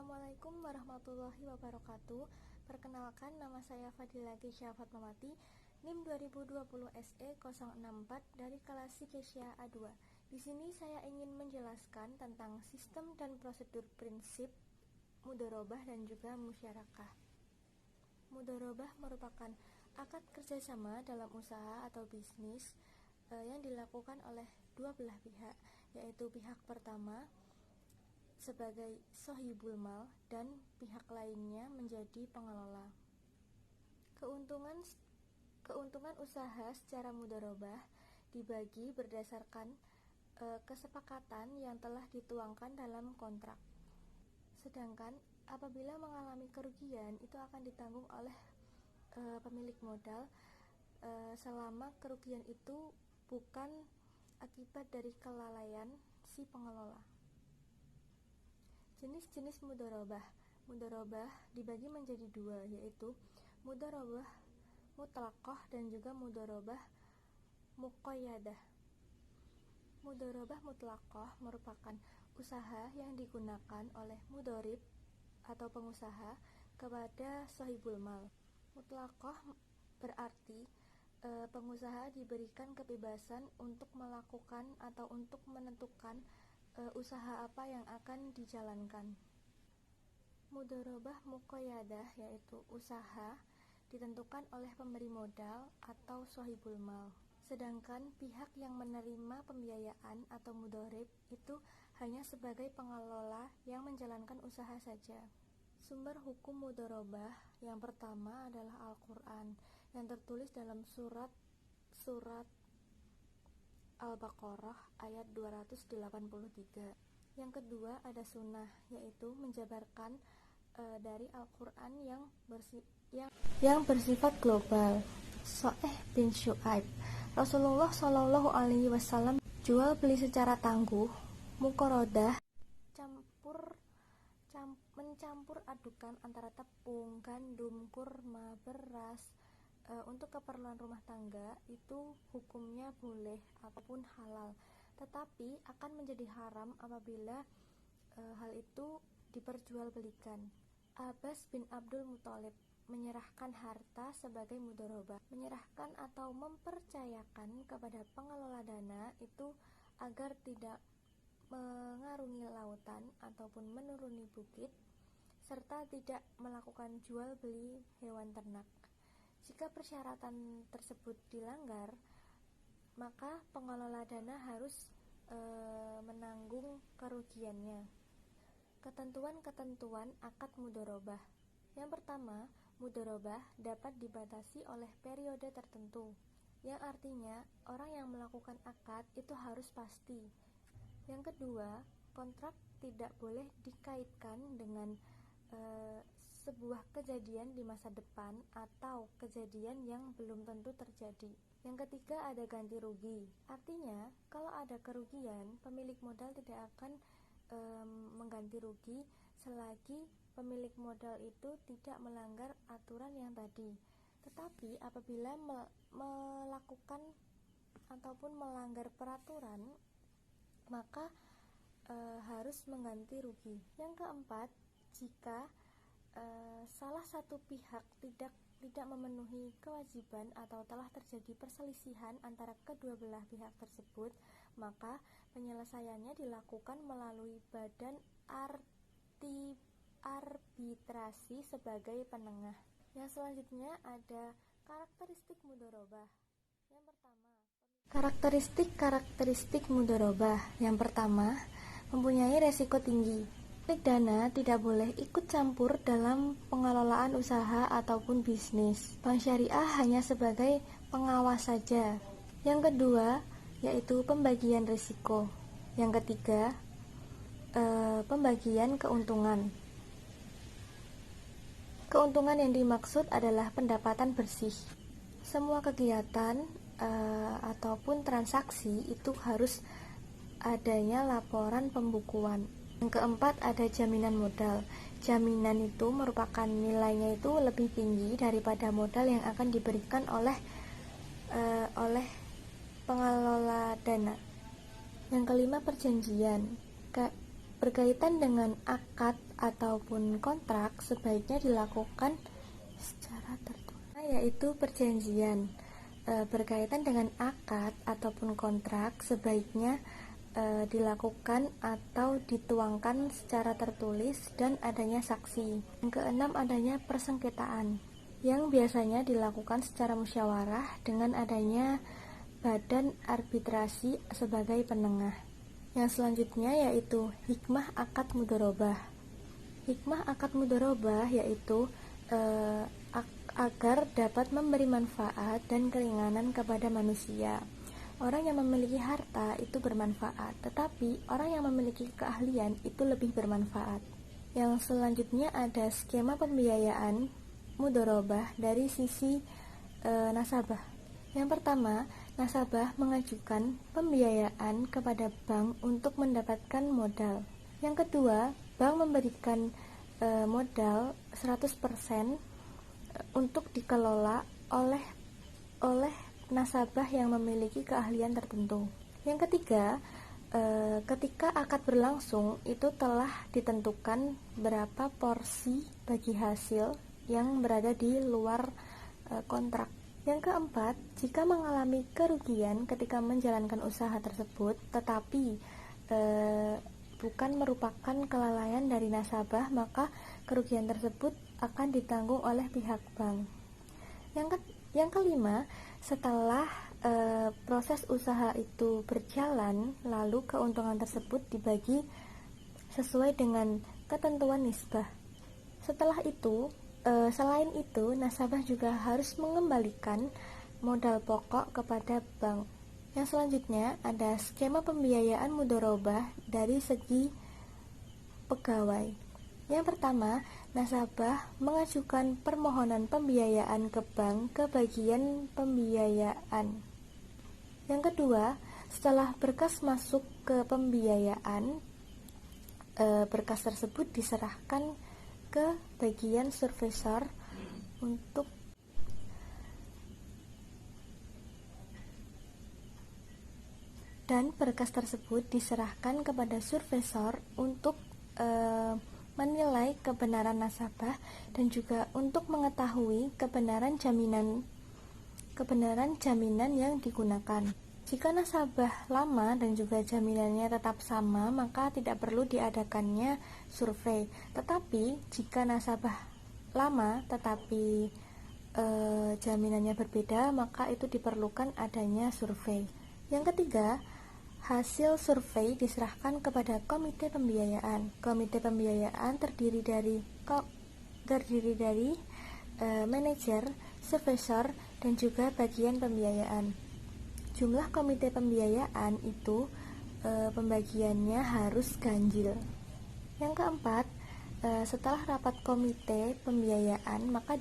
Assalamualaikum warahmatullahi wabarakatuh. Perkenalkan, nama saya Fadila Keisha Fatmawati, NIM 2020 SE 064 dari kelas Keisha A2. Di sini saya ingin menjelaskan tentang sistem dan prosedur prinsip mudharabah dan juga musyarakah. Mudharabah merupakan akad kerjasama dalam usaha atau bisnis yang dilakukan oleh dua belah pihak, yaitu pihak pertama sebagai sohibul mal dan pihak lainnya menjadi pengelola. Keuntungan usaha secara mudharabah dibagi berdasarkan kesepakatan yang telah dituangkan dalam kontrak. Sedangkan apabila mengalami kerugian, itu akan ditanggung oleh pemilik modal selama kerugian itu bukan akibat dari kelalaian si pengelola. Jenis-jenis mudharabah. Mudharabah dibagi menjadi dua, yaitu mudharabah mutlaqah dan juga mudharabah muqayyadah. Mudharabah mutlaqah merupakan usaha yang digunakan oleh mudharib atau pengusaha kepada sahibul mal. Mutlaqah berarti pengusaha diberikan kebebasan untuk melakukan atau untuk menentukan usaha apa yang akan dijalankan. Mudharabah muqayyadah yaitu usaha ditentukan oleh pemberi modal atau sohibul mal. Sedangkan pihak yang menerima pembiayaan atau mudharib itu hanya sebagai pengelola yang menjalankan usaha saja. Sumber hukum mudharabah yang pertama adalah Al-Quran yang tertulis dalam surat Al-Baqarah ayat 283. Yang kedua ada sunnah, yaitu menjabarkan dari Al-Quran yang bersifat global. Soeh bin Syu'aib, Rasulullah Shallallahu Alaihi Wasallam jual beli secara tangguh, muqorodah, mencampur adukan antara tepung, gandum, kurma, beras untuk keperluan rumah tangga itu hukumnya boleh ataupun halal, tetapi akan menjadi haram apabila hal itu diperjualbelikan. Abbas bin Abdul Muthalib menyerahkan harta sebagai mudharabah. Menyerahkan atau mempercayakan kepada pengelola dana itu agar tidak mengarungi lautan ataupun menuruni bukit, serta tidak melakukan jual beli hewan ternak. Jika persyaratan tersebut dilanggar, maka pengelola dana harus menanggung kerugiannya. Ketentuan-ketentuan akad mudharabah. Yang pertama, mudharabah dapat dibatasi oleh periode tertentu, yang artinya orang yang melakukan akad itu harus pasti. Yang kedua, kontrak tidak boleh dikaitkan dengan sebuah kejadian di masa depan atau kejadian yang belum tentu terjadi. Yang ketiga ada ganti rugi. Artinya, kalau ada kerugian, pemilik modal tidak akan mengganti rugi selagi pemilik modal itu tidak melanggar aturan yang tadi. Tetapi apabila melakukan ataupun melanggar peraturan, maka harus mengganti rugi. Yang keempat, jika salah satu pihak tidak memenuhi kewajiban atau telah terjadi perselisihan antara kedua belah pihak tersebut, maka penyelesaiannya dilakukan melalui badan arbitrasi sebagai penengah. Yang selanjutnya ada karakteristik mudharabah. Yang pertama, karakteristik mudharabah. Yang pertama, mempunyai resiko tinggi. Pemilik dana tidak boleh ikut campur dalam pengelolaan usaha ataupun bisnis. Bank syariah hanya sebagai pengawas saja. Yang kedua, yaitu pembagian risiko. Yang ketiga, pembagian keuntungan. Keuntungan yang dimaksud adalah pendapatan bersih. Semua kegiatan ataupun transaksi itu harus adanya laporan pembukuan. Yang keempat ada jaminan modal. Jaminan itu merupakan nilainya itu lebih tinggi daripada modal yang akan diberikan oleh pengelola dana. Yang kelima perjanjian. Berkaitan dengan akad ataupun kontrak sebaiknya dilakukan secara tertulis, yaitu perjanjian. Berkaitan dengan akad ataupun kontrak sebaiknya dilakukan atau dituangkan secara tertulis dan adanya saksi. Yang keenam, adanya persengketaan yang biasanya dilakukan secara musyawarah dengan adanya badan arbitrasi sebagai penengah. Yang selanjutnya yaitu hikmah akad mudharabah. Hikmah akad mudharabah yaitu agar dapat memberi manfaat dan keringanan kepada manusia. Orang yang memiliki harta itu bermanfaat, tetapi orang yang memiliki keahlian itu lebih bermanfaat. Yang selanjutnya ada skema pembiayaan mudharabah dari sisi nasabah. Yang pertama, nasabah mengajukan pembiayaan kepada bank untuk mendapatkan modal. Yang kedua, bank memberikan modal 100% untuk dikelola oleh nasabah yang memiliki keahlian tertentu. Yang ketiga, ketika akad berlangsung itu telah ditentukan berapa porsi bagi hasil yang berada di luar kontrak. Yang keempat, jika mengalami kerugian ketika menjalankan usaha tersebut, tetapi bukan merupakan kelalaian dari nasabah, maka kerugian tersebut akan ditanggung oleh pihak bank. Yang kelima, setelah proses usaha itu berjalan, lalu keuntungan tersebut dibagi sesuai dengan ketentuan nisbah. Setelah itu, selain itu, nasabah juga harus mengembalikan modal pokok kepada bank. Yang selanjutnya ada skema pembiayaan mudharabah dari segi pegawai. Yang pertama, nasabah mengajukan permohonan pembiayaan ke bank ke bagian pembiayaan. Yang kedua, setelah berkas masuk ke pembiayaan, berkas tersebut diserahkan ke bagian survesor untuk menilai kebenaran nasabah dan juga untuk mengetahui kebenaran jaminan yang digunakan. Jika nasabah lama dan juga jaminannya tetap sama, maka tidak perlu diadakannya survei. Tetapi jika nasabah lama tetapi jaminannya berbeda, maka itu diperlukan adanya survei. Yang ketiga, hasil survei diserahkan kepada komite pembiayaan. Komite pembiayaan terdiri dari manajer, survesor, dan juga bagian pembiayaan. Jumlah komite pembiayaan itu pembagiannya harus ganjil. Yang keempat, setelah rapat komite pembiayaan, maka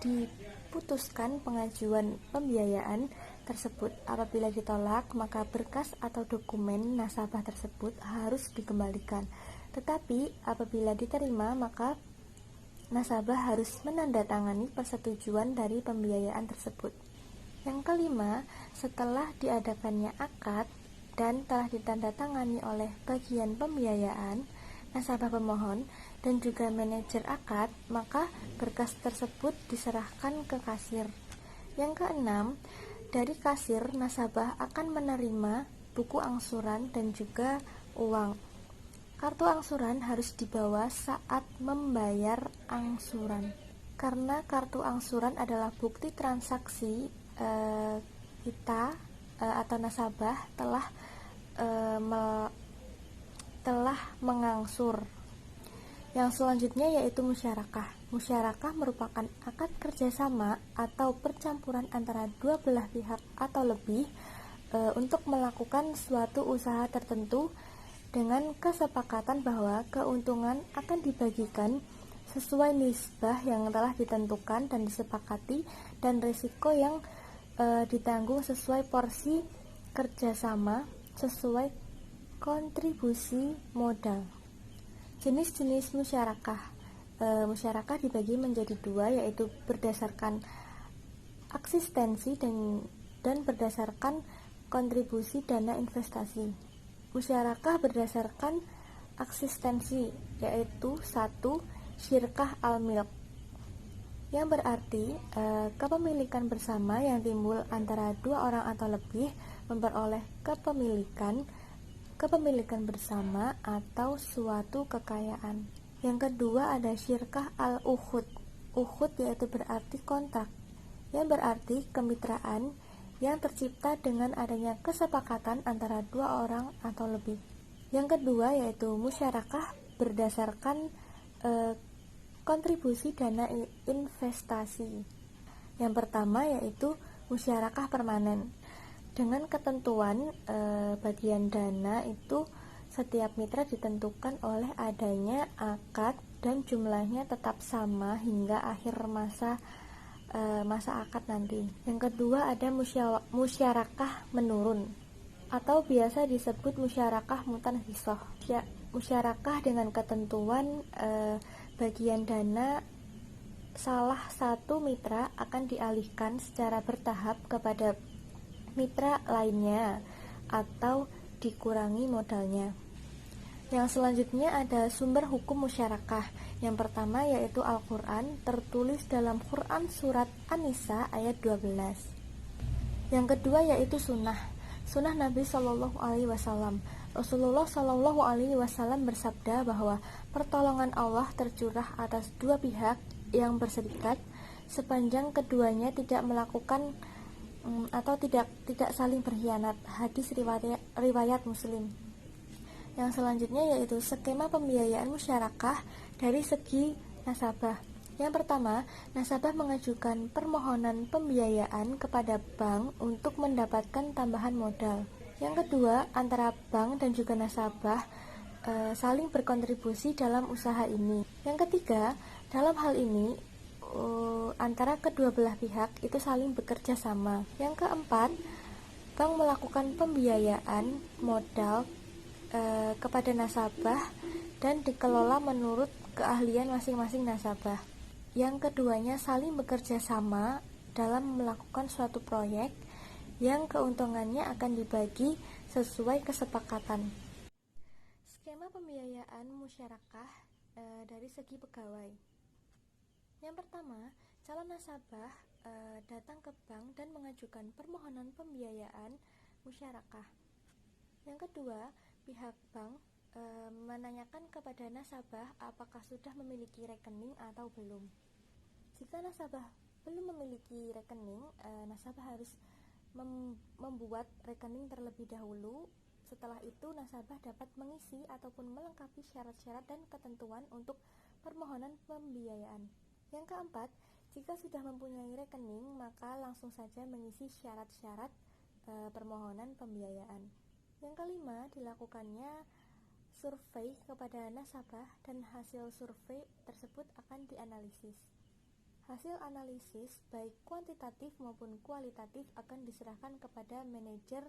diputuskan pengajuan pembiayaan tersebut. Apabila ditolak, maka berkas atau dokumen nasabah tersebut harus dikembalikan. Tetapi apabila diterima, maka nasabah harus menandatangani persetujuan dari pembiayaan tersebut. Yang kelima, setelah diadakannya akad dan telah ditandatangani oleh bagian pembiayaan, nasabah pemohon, dan juga manajer akad, maka berkas tersebut diserahkan ke kasir. Yang keenam, dari kasir, nasabah akan menerima buku angsuran dan juga uang. Kartu angsuran harus dibawa saat membayar angsuran, karena kartu angsuran adalah bukti transaksi kita atau nasabah telah mengangsur. Yang selanjutnya yaitu musyarakah. Musyarakah merupakan akad kerjasama atau percampuran antara dua belah pihak atau lebih untuk melakukan suatu usaha tertentu dengan kesepakatan bahwa keuntungan akan dibagikan sesuai nisbah yang telah ditentukan dan disepakati, dan risiko yang ditanggung sesuai porsi kerjasama sesuai kontribusi modal. Jenis-jenis musyarakah. Musyarakah dibagi menjadi dua, yaitu berdasarkan eksistensi dan berdasarkan kontribusi dana investasi. Musyarakah berdasarkan eksistensi, yaitu 1. Syirkah al-milk, yang berarti kepemilikan bersama yang timbul antara dua orang atau lebih memperoleh kepemilikan bersama atau suatu kekayaan. Yang kedua ada syirkah al-ukhud. Ukhud yaitu berarti kontrak, yang berarti kemitraan yang tercipta dengan adanya kesepakatan antara dua orang atau lebih. Yang kedua yaitu musyarakah berdasarkan kontribusi dana investasi. Yang pertama yaitu musyarakah permanen. Dengan ketentuan bagian dana itu setiap mitra ditentukan oleh adanya akad dan jumlahnya tetap sama hingga akhir masa akad nanti. Yang kedua ada musyarakah menurun atau biasa disebut musyarakah mutanhisoh. Musyarakah dengan ketentuan bagian dana salah satu mitra akan dialihkan secara bertahap kepada mitra lainnya atau dikurangi modalnya. Yang selanjutnya ada sumber hukum musyarakah. Yang pertama yaitu Al-Quran, tertulis dalam Quran surat An-Nisa ayat 12. Yang kedua yaitu sunnah Nabi Shallallahu Alaihi Wasallam. Rasulullah Shallallahu Alaihi Wasallam bersabda bahwa pertolongan Allah tercurah atas dua pihak yang berserikat sepanjang keduanya tidak melakukan atau tidak saling berkhianat. Hadis riwayat Muslim. Yang selanjutnya yaitu skema pembiayaan musyarakah dari segi nasabah. Yang pertama, nasabah mengajukan permohonan pembiayaan kepada bank untuk mendapatkan tambahan modal. Yang kedua, antara bank dan juga nasabah saling berkontribusi dalam usaha ini. Yang ketiga, dalam hal ini antara kedua belah pihak itu saling bekerja sama. Yang keempat, bank melakukan pembiayaan modal kepada nasabah dan dikelola menurut keahlian masing-masing nasabah. Yang keduanya saling bekerja sama dalam melakukan suatu proyek yang keuntungannya akan dibagi sesuai kesepakatan. Skema pembiayaan musyarakah dari segi pegawai. Yang pertama, calon nasabah datang ke bank dan mengajukan permohonan pembiayaan musyarakah. Yang kedua, pihak bank menanyakan kepada nasabah apakah sudah memiliki rekening atau belum. Jika nasabah belum memiliki rekening, nasabah harus membuat rekening terlebih dahulu. Setelah itu nasabah dapat mengisi ataupun melengkapi syarat-syarat dan ketentuan untuk permohonan pembiayaan. Yang keempat, jika sudah mempunyai rekening, maka langsung saja mengisi syarat-syarat permohonan pembiayaan. Yang kelima, dilakukannya survei kepada nasabah dan hasil survei tersebut akan dianalisis. Hasil analisis baik kuantitatif maupun kualitatif akan diserahkan kepada manajer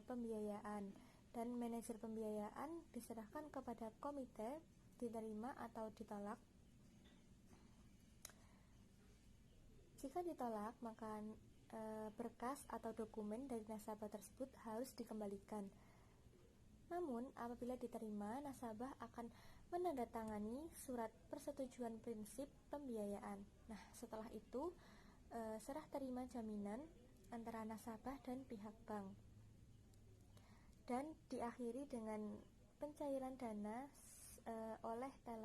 pembiayaan, dan manajer pembiayaan diserahkan kepada komite diterima atau ditolak. Jika ditolak, maka berkas atau dokumen dari nasabah tersebut harus dikembalikan. Namun, apabila diterima, nasabah akan menandatangani surat persetujuan prinsip pembiayaan. Nah, setelah itu serah terima jaminan antara nasabah dan pihak bank, dan diakhiri dengan pencairan dana oleh teller